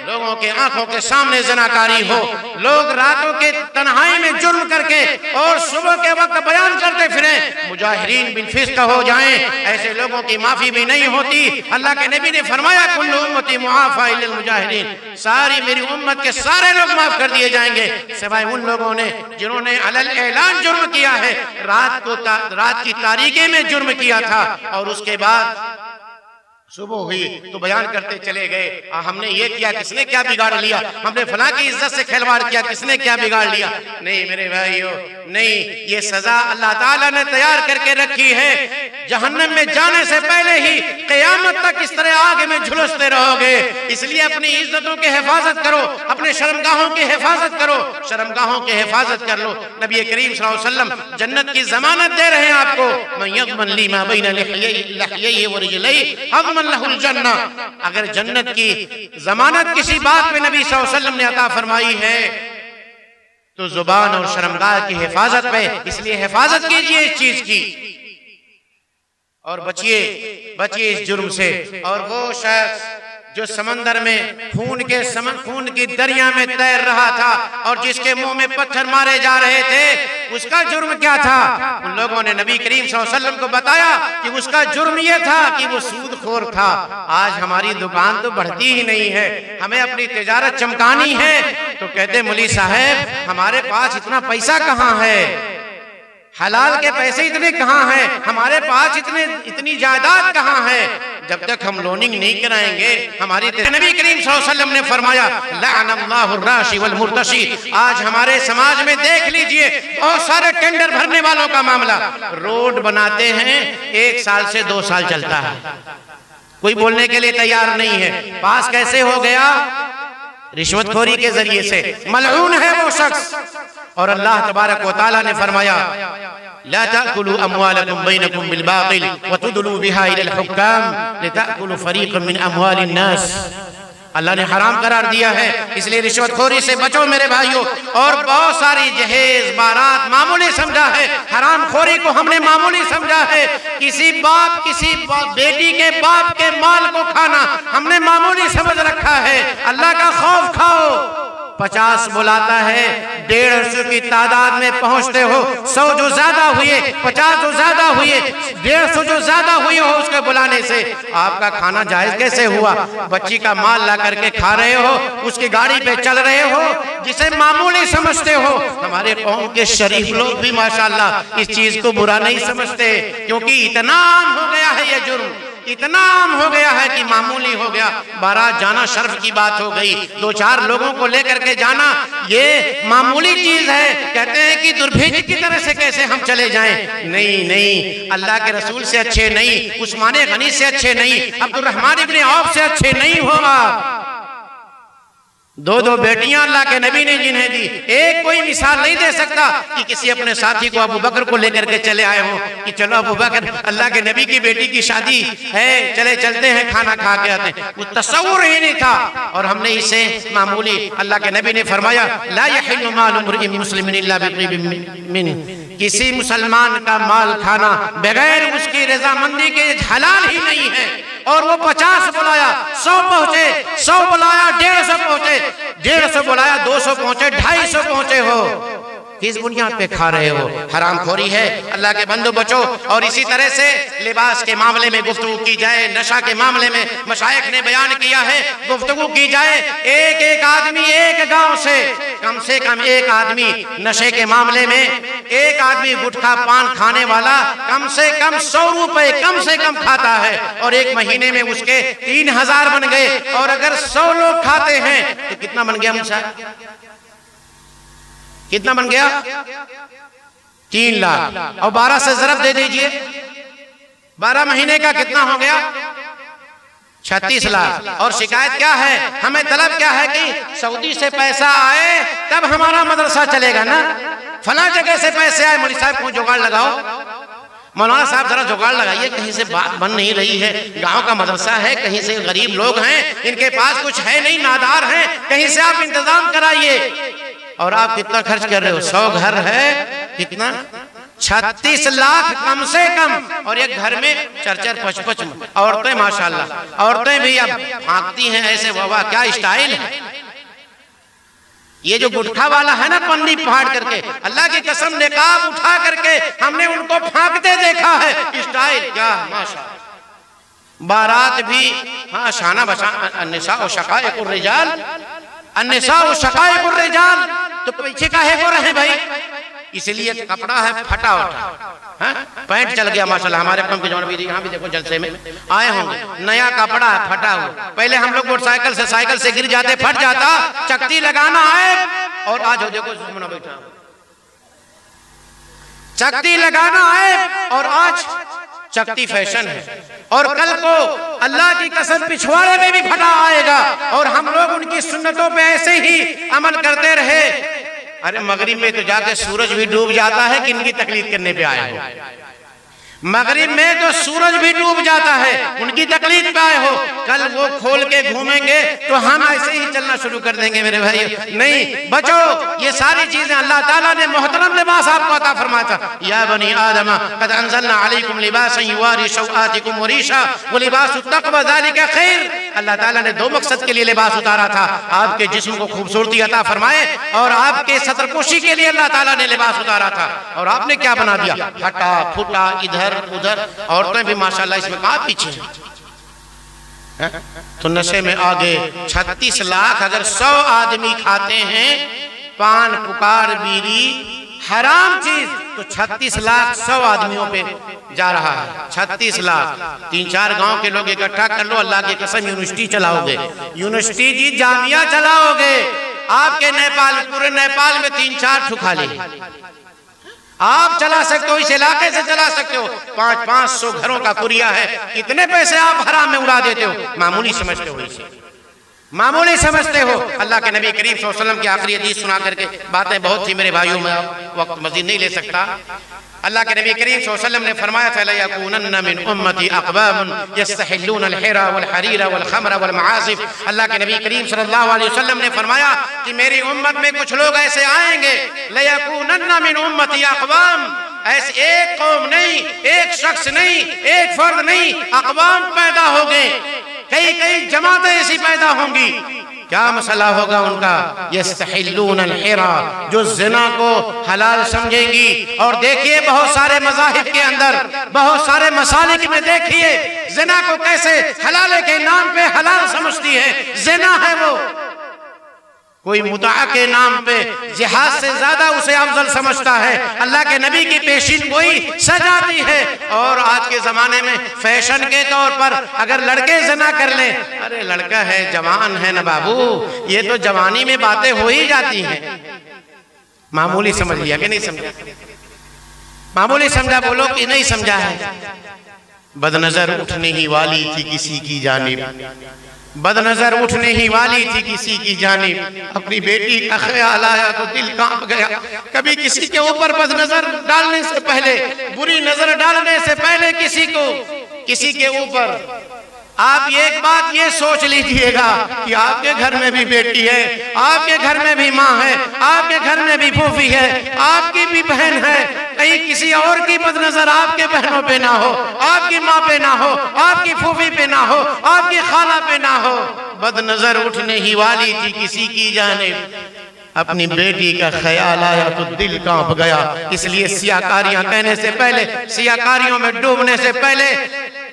Speaker 1: लोगों के आंखों के सामने ज़िनाकारी हो, लोग रातों के तन्हाई में जुर्म करके और सुबह के वक्त बयान करते फिरें, मुजाहिरीन बिल फिस्क हो जाएं, ऐसे लोगों की माफी भी नहीं होती। अल्लाह के नबी ने फरमाया, कुल्लु उम्मती मुआफ़ा इल्लल मुजाहिरीन, सारी मेरी उम्मत के सारे लोग माफ कर दिए जाएंगे सिवाय उन लोगों ने जिन्होंने अलल ऐलान जुर्म किया है, रात की तारीकी में जुर्म किया था, और उसके बाद सुबह हुई तो बयान करते चले गए, हमने ये किया, किसने क्या बिगाड़ लिया, हमने फलां की इज्जत से खिलवाड़ किया, किसने क्या बिगाड़ लिया। नहीं मेरे भाइयों, नहीं, ये सजा अल्लाह ताला ने तैयार करके रखी है। जहन्नम में जाने से पहले ही क़यामत तक इस तरह आग में झुलसते रहोगे। इसलिए अपनी इज्जतों की हिफाजत करो, अपने शर्मगाहों की हिफाजत करो, शर्मगाहों की हिफाजत कर लो। नबी करीम सल्लल्लाहु अलैहि वसल्लम जन्नत की जमानत दे रहे हैं आपको, मन यज़मन ली मा बैन लहियैहि व रिजलैहि अज़मन लहुल जन्ना। अगर जन्नत की जमानत किसी बात में नबी सल्लल्लाहु अलैहि वसल्लम ने अता फरमाई है तो जुबान और शर्मगाह की हिफाजत पे, इसलिए हिफाजत कीजिए इस चीज की और बचिए इस जुर्म से। और वो शख्स जो समंदर में खून की दरिया में तैर रहा था और जिसके मुंह में पत्थर मारे जा रहे थे, उसका जुर्म क्या था? उन लोगों ने नबी करीम सल्लल्लाहु अलैहि वसल्लम को बताया कि उसका जुर्म यह था कि वो सूदखोर था। आज हमारी दुकान तो बढ़ती ही नहीं है, हमें अपनी तिजारत चमकानी है, तो कहते मौलवी साहब हमारे पास इतना पैसा कहाँ है, हलाल के पैसे इतने कहाँ हैं, हमारे पास इतनी जायदाद कहाँ है। जब तक हम लोनिंग नहीं कराएंगे हमारी। नबी करीम सल्लल्लाहु अलैहि वसल्लम ने फरमाया लअनल्लाहु राशि वल मुर्तशी। आज हमारे समाज में देख लीजिए बहुत सारे टेंडर भरने वालों का मामला। रोड बनाते हैं 1 साल से 2 साल चलता है, कोई बोलने के लिए तैयार नहीं है। पास कैसे हो गया? रिश्वतखोरी के जरिए से। मलऊन है वो शख्स। और अल्लाह तबारक व तआला ने फरमाया ला ताकुलू अमवालकुम बैनकुम बिल बातिल व तुदलू बिहा इलल हुक्काम लिताकुलू फरीक़न मिन अमवालिन नास। अल्लाह ने हराम करार दिया है, इसलिए रिश्वतखोरी से बचो मेरे भाइयों। और बहुत सारी जहेज बारात मामूली समझा है, हराम खोरी को हमने मामूली समझा है। किसी बेटी के बाप के माल को खाना हमने मामूली समझ रखा है। अल्लाह का खौफ खाओ। 50 बुलाता है, 150 की तादाद में पहुंचते हो, 100 जो ज्यादा हुए, 50 जो ज्यादा हुए, 150 जो ज्यादा हुए हो उसके बुलाने से आपका खाना जायज कैसे हुआ? बच्ची का माल ला करके खा रहे हो, उसकी गाड़ी पे चल रहे हो, जिसे मामूली समझते हो। हमारे कौम के शरीफ लोग भी माशाअल्लाह इस चीज को बुरा नहीं समझते, क्योंकि इतना आम हो गया है ये जुर्म, इतना आम हो गया है कि मामूली हो गया। बारात जाना शर्फ की बात हो गई, 2-4 लोगों को लेकर के जाना ये मामूली चीज है। कहते हैं कि दुर्भिक्ष की तरह से कैसे हम चले जाएं? नहीं नहीं, अल्लाह के रसूल से अच्छे नहीं, उस्मान गनी से अच्छे नहीं, अब्दुर्रहमान इब्न औफ से अच्छे नहीं हो आप। 2 बेटियां अल्लाह के नबी ने जिन्हें दी, एक कोई मिसाल नहीं दे सकता कि किसी अपने साथी को अबू बकर को लेकर के चले आए हो कि चलो अबू बकर अल्लाह के नबी की बेटी की शादी है, चले चलते हैं, खाना खा के आते हैं। वो तस्वुर ही नहीं था। और हमने इसे मामूली, अल्लाह के नबी ने फरमाया ला यहिल्लु मालु इम्रिइन मुस्लिमिन इल्ला बितिबिन मिन। किसी मुसलमान का माल खाना बगैर उसकी रजामंदी के हलाल ही नहीं है। और वो 50 बुलाया, 100 पहुंचे, 100 बुलाया, 150 पहुंचे, 150 बुलाया, 200 पहुंचे, 250 पहुंचे हो, किस बुनियाद पे खा रहे हो? हरामखोरी है। अल्लाह के बंदो बचो। और इसी तरह से लिबास के मामले में गुफ्तगू की जाए, नशा के मामले में मशाइख ने बयान किया है गुफ्तगू की जाए। एक आदमी एक गांव से कम 1 आदमी नशे के मामले में, एक आदमी गुटखा पान खाने वाला कम से कम 100 रुपए कम से कम खाता है। और एक महीने में उसके 3000 बन गए। और अगर 100 लोग खाते हैं तो कितना बन गया मुझसे? कितना बन गया? 3 लाख। और 12 से ज़रब दे दीजिए, 12 महीने का कितना हो गया? 36 लाख। और शिकायत क्या है? हमें तलब क्या है कि सऊदी से पैसा आए तब हमारा मदरसा चलेगा ना, फला जगह से पैसे आए, मौलवी साहब को जुगाड़ लगाओ, मौलाना साहब जरा जुगाड़ लगाइए, कहीं से बात बन नहीं रही है। गांव का मदरसा है, कहीं से गरीब लोग हैं, इनके पास कुछ है नहीं, नादार हैं, कहीं से आप इंतजाम कराइए। और आप कितना खर्च कर रहे हो? 100 घर है, कितना? 36 लाख कम से कम। और एक घर में 4-4, 5-5 औरतें, माशाल्लाह औरतें भी अब भागती हैं ऐसे, वाह क्या स्टाइल है। ये जो गुटखा वाला है ना, पन्नी फाड़ करके, अल्लाह की कसम निकाब उठा करके हमने उनको फांकते देखा है। स्टाइल क्या माशाल्लाह। बारात भी हाँ शाना बशाना, अन्निसा व शकाइकुर रिजाल, अन्निसा व शकाइकुर रिजाल। तो पीछे काहे को रहे भाई? इसलिए कपड़ा है फटा उठा, पैंट चल गया माशाल्लाह। हमारे कम के जमाने भी यहाँ भी देखो जलसे में आए होंगे, नया कपड़ा है फटा हुआ। पहले हम लोग मोटरसाइकिल से साइकिल से गिर जाते, फट जाता, चकती लगाना आए। और आज हो देखो सुमना बैठा, चकती लगाना आए। और आज चकती फैशन है। और कल को अल्लाह की कसम पिछवाड़े में भी फटा आएगा। और हम लोग उनकी सुन्नतों पे ऐसे ही अमल करते रहे। अरे मगरिब में तो जाके सूरज भी डूब जाता है कि इनकी तकलीफ करने पे आए हो। मगरिब में तो सूरज भी डूब जाता है, उनकी तकलीफ पे आए हो। कल वो खोल के घूमेंगे तो हम ऐसे ही चलना शुरू कर देंगे मेरे भाई। नहीं, बचो। ये सारी चीजें अल्लाह ताला ने मोहतरम लिबास आपको अता फरमाया था। या बनी आदम कद अंज़लना अलैकुम लिबासन युवारी सौआतिकुम व रीशा व लिबासुत तक़वा ज़ालिका खैर। अल्लाह ताला ने 2 मकसद के लिए लिबास उतारा था, आपके जिस्म को खूबसूरती अता फरमाए और आपके सतरपोशी के लिए अल्लाह ताला ने लिबास उतारा था। और आपने क्या बना दिया? फटा फूटा, इधर उधर। औरतें भी माशाल्लाह इसमें कहाँ पीछे हैं? तो नशे में आगे। 36 लाख अगर 100 आदमी खाते हैं, पान पुकार बीड़ी हराम चीज तो 36 लाख 100 आदमियों पे जा रहा है। 36 लाख 3-4 गांव के लोग इकट्ठा कर लो, अल्लाह की कसम यूनिवर्सिटी चलाओगे, यूनिवर्सिटी जी जामिया चलाओगे। आपके नेपाल, पूरे नेपाल में 3-4 ठुखाली आप चला सकते हो, इस इलाके से चला सकते हो। 500 घरों का कुरिया है, कितने पैसे आप हराम में उड़ा देते हो। मामूली समझते हो, इसे मामूली समझते हो। अल्लाह के नबी करीम सल्लल्लाहु अलैहि वसल्लम की आखिरी हदीस सुना करके, बातें बहुत थी मेरे भाइयों, में वक्त मजीद नहीं ले सकता। अल्लाह के नबी करीम सल्लल्लाहु अलैहि वसल्लम ने फरमाया था, लयकूनन्ना मिन उम्मती अक़वामुन यस्तहिल्लून अल-हिरा वल-हरीरा वल-खमरा वल-मआसिफ। अल्लाह के नबी करीम सल्लल्लाहु अलैहि वसल्लम ने फरमाया कि मेरी उम्मत में कुछ लोग ऐसे आएंगे, लयकूनन्ना मिन उम्मती अक़वाम, ऐसे एक कौम नहीं, एक शख्स नहीं, एक फर्द नहीं, अक़वाम पैदा हो गए, कई जमातें ऐसी पैदा होंगी। क्या मसला होगा उनका? यस्तहिल्लून अल-हिरा, जो ज़िना को हलाल समझेंगी। और देखिए बहुत सारे मज़ाहिब के अंदर, बहुत सारे मसालिक में देखिए ज़िना को कैसे हलाल के नाम पे हलाल समझती है। ज़िना है वो, कोई मुताअ के नाम पे जिहाद से ज्यादा उसे अफजल समझता है। अल्लाह के नबी की पेशीन गोई सजाती है। और आज के जमाने में फैशन के तौर पर अगर लड़के ज़िना कर लें, अरे लड़का है, जवान है ना बाबू, ये तो जवानी में बातें हो ही जाती हैं। मामूली समझ लिया कि नहीं समझा? मामूली समझा? बोलो कि नहीं समझा है। बदनजर उठने ही वाली थी किसी की जानिब, बदनजर उठने ही वाली थी किसी की जानिब, अपनी बेटी का ख्याल आया तो दिल कांप गया। कभी किसी के ऊपर बदनजर डालने से पहले, बुरी नजर डालने से पहले किसी के ऊपर आप एक बात ये सोच लीजिएगा कि आपके घर में भी बेटी है, आपके घर में भी माँ है, आपके घर में भी फूफी है, आपकी भी बहन है। कहीं किसी और की बदनजर आपके बहनों पे ना हो, आपकी माँ पे ना हो, आपकी फूफी पे ना हो, आपकी खाला पे ना हो। बदनजर उठने ही वाली थी किसी की जानिब, अपनी बेटी का ख्याल आया तो दिल कांप गया। इसलिए सियाकारियां कहने से पहले, सियाकारियों में डूबने से पहले,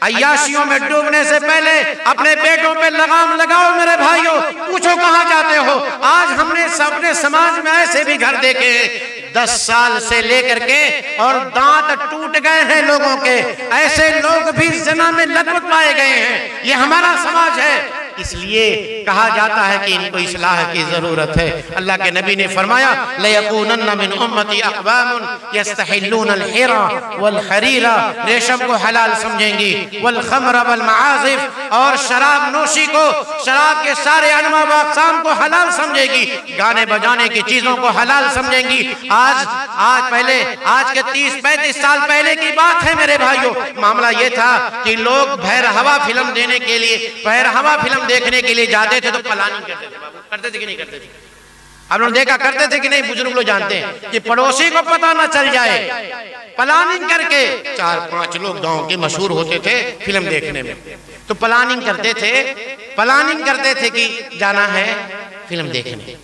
Speaker 1: अय्याशियों में डूबने से पहले अपने बेटों पे लगाम लगाओ। मेरे भाइयों, पूछो कहाँ जाते हो। आज हमने सबने समाज में ऐसे भी घर देखे हैं 10 साल से लेकर के और दांत टूट गए हैं लोगों के, ऐसे लोग भी ज़िना में लतपत पाए गए हैं। ये हमारा समाज है। इसलिए कहा जाता है कि इनको इस्लाह की जरूरत है। अल्लाह के नबी ने फरमाया, लयकूनन्ना मिन उम्मती अक़वामुन यस्तहिल्लून अल-हिरा वल-हरीरा, रेशम को हलाल समझेंगी, वल-खमरा वल-मआज़िफ, और शराब नोशी को, शराब के सारे अनवा व अक़साम को हलाल समझेगी, गाने बजाने की चीजों को हलाल समझेंगी। आज के 30-35 साल पहले की बात है मेरे भाइयों। मामला ये था कि लोग भैरहवा फिल्म देने के लिए, भैरहवा फिल्म देखने के लिए जाते थे तो प्लानिंग करते थे कि नहीं करते थे? आप लोग देखा करते थे कि नहीं? बुजुर्ग लोग जानते हैं कि पड़ोसी को पता ना चल जाए, प्लानिंग करके 4-5 लोग गांव के मशहूर होते थे फिल्म देखने में, तो प्लानिंग करते थे कि जाना है फिल्म देखने।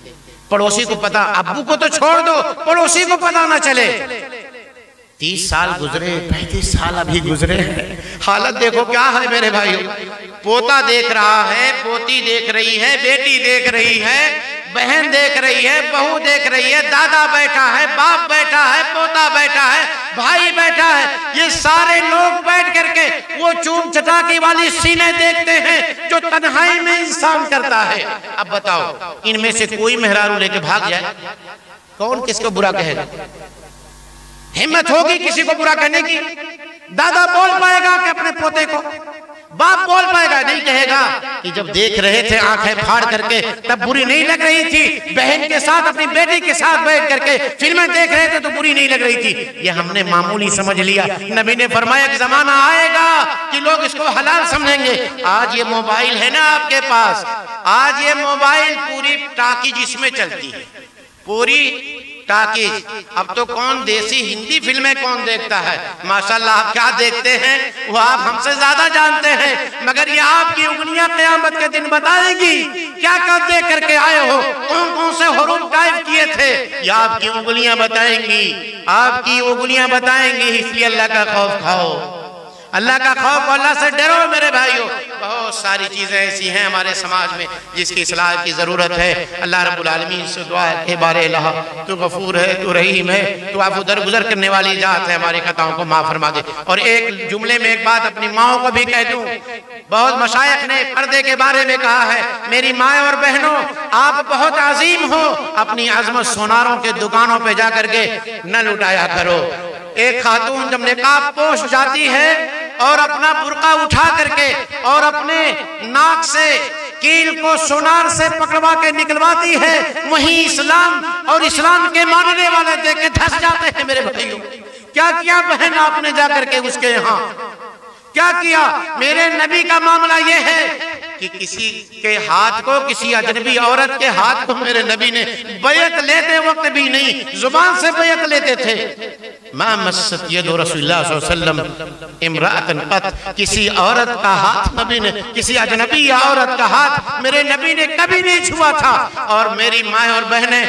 Speaker 1: पड़ोसी को पता, अब्बू को तो छोड़ दो, पड़ोसी को पता ना चले। 30 साल गुजरे, 35 साल अभी गुजरे हैं। हालत देखो क्या है मेरे भाइयों। पोता देख रहा है, पोती देख रही है, बेटी देख रही है, बहन देख रही है, बहू देख रही है, दादा बैठा है, बाप बैठा है, पोता बैठा है, भाई बैठा है। ये सारे लोग बैठ करके वो चूम चटाकी वाली सीने देखते हैं जो तन्हाई में इंसान करता है। अब बताओ, इनमें से कोई मेहरारू लेके भाग जाए, कौन किसको बुरा कहेगा? हिम्मत होगी किसी को बुरा कहने की? दादा बोल पाएगा कि अपने पोते को? बाप बोल पाएगा? नहीं कहेगा कि जब देख रहे थे आंखें फाड़ करके तब बुरी नहीं लग रही थी, बहन के साथ अपनी बेटी के साथ बैठ करके फिल्में देख रहे थे तो बुरी नहीं लग रही थी। ये हमने मामूली समझ लिया। नबी ने फरमाया कि जमाना आएगा कि लोग इसको हलाल समझेंगे। आज ये मोबाइल है ना आपके पास, आज ये मोबाइल पूरी टाकीज इसमें चलती है, पूरी टाकीज। अब तो कौन देसी हिंदी फिल्में कौन देखता है? माशाल्लाह, आप क्या देखते हैं वो आप हमसे ज्यादा जानते हैं, मगर ये आपकी उंगलियां क़यामत के दिन बताएंगी क्या क्या देख करके आए हो, कौन कौन से हुरूफ टाइप किए थे, ये आपकी उंगलियां बताएंगी, आपकी उंगलियां बताएंगी। इसलिए अल्लाह का खौफ खाओ, अल्लाह का खौफ, अल्लाह से डरो मेरे भाइयों। बहुत सारी चीज़ें ऐसी हैं हमारे समाज में जिसकी इस्लाह की ज़रूरत है। अल्लाह रब्बुल आलमीन से दुआ है कि बारे अल्लाह तू गफूर है, तू रहीम है, तू आफू दरगुजर करने वाली जात है, हमारी खताओं को माफ़ फरमा दे। और एक जुमले में एक बात अपनी माओ को भी कह दूँ, बहुत मशाइख ने पर्दे के बारे में कहा है, मेरी माए और बहनों आप बहुत अजीम हो, अपनी अजमत सोनारों के दुकानों पे जा करके न लुटाया करो। एक खातून जब निकाब पोश जाती है और अपना बुर्का उठा करके और अपने नाक से कील को सोनार से पकड़वा के निकलवाती है, वहीं इस्लाम और इस्लाम के मानने वाले देख के धस जाते हैं। मेरे भाइयों क्या किया बहन आपने जाकर के उसके यहाँ, क्या किया? मेरे नबी का मामला ये है कि किसी के हाथ को, किसी अजनबी औरत के हाथ को मेरे नबी ने बैत लेते वक्त भी नहीं, जुबान से बैत लेते थे। मा मस्सत यदु रसूलुल्लाह सल्लल्लाहु अलैहि वसल्लम इम्राअतन क़त, किसी औरत का हाथ नबी ने, किसी अजनबी औरत का हाथ मेरे नबी ने कभी नहीं छुआ था। और मेरी माँ और बहनें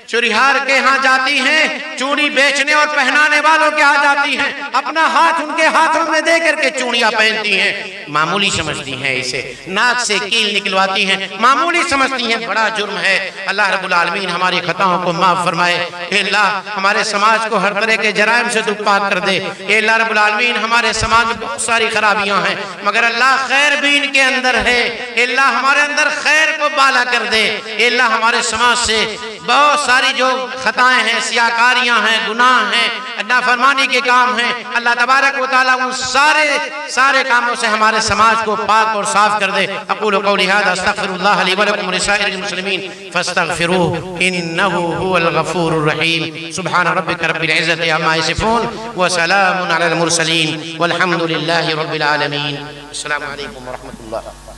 Speaker 1: चुरिहार के यहाँ जाती हैं, चूड़ी बेचने और पहनाने वालों के यहाँ जाती हैं, अपना हाथ उनके हाथों में दे करके चूड़ियां पहनती हैं, मामूली समझती हैं इसे, नाक से कील निकलवाती हैं, मामूली समझती हैं, बड़ा जुर्म है। अल्लाह रब्बुल आलमीन हमारी खताओं को माफ फरमाए। अल्लाह हमारे समाज को हर तरह के जराइम से दुपाक कर दे। अल्लाह रब्बुल आलमीन हमारे समाज में बहुत सारी खराबियां हैं, मगर अल्लाह खैर भी इनके अंदर है। अल्लाह हमारे अंदर खैर को बाला कर दे। अल्लाह हमारे समाज से बहुत सारी जो खताएं हैं, सियाकारियां हैं, गुनाह हैं, नाफरमानी के काम हैं, अल्लाह तबारक व तआला उन सारे कामों से हमारे समाज को पाक और साफ कर दे। अक़ूलु क़ौली हाज़ा अस्तग़फ़िरुल्लाह ली व लकुम व लिसाइरिल मुस्लिमीन फ़स्तग़फ़िरूहु इन्नहु हुवल गफ़ूरुर रहीम। सुब्हान रब्बिका रब्बिल इज़्ज़ति अम्मा यसिफ़ून व सलामुन अलल मुरसलीन वल्हम्दुलिल्लाहि रब्बिल आलमीन। अस्सलामु अलैकुम व रहमतुल्लाह।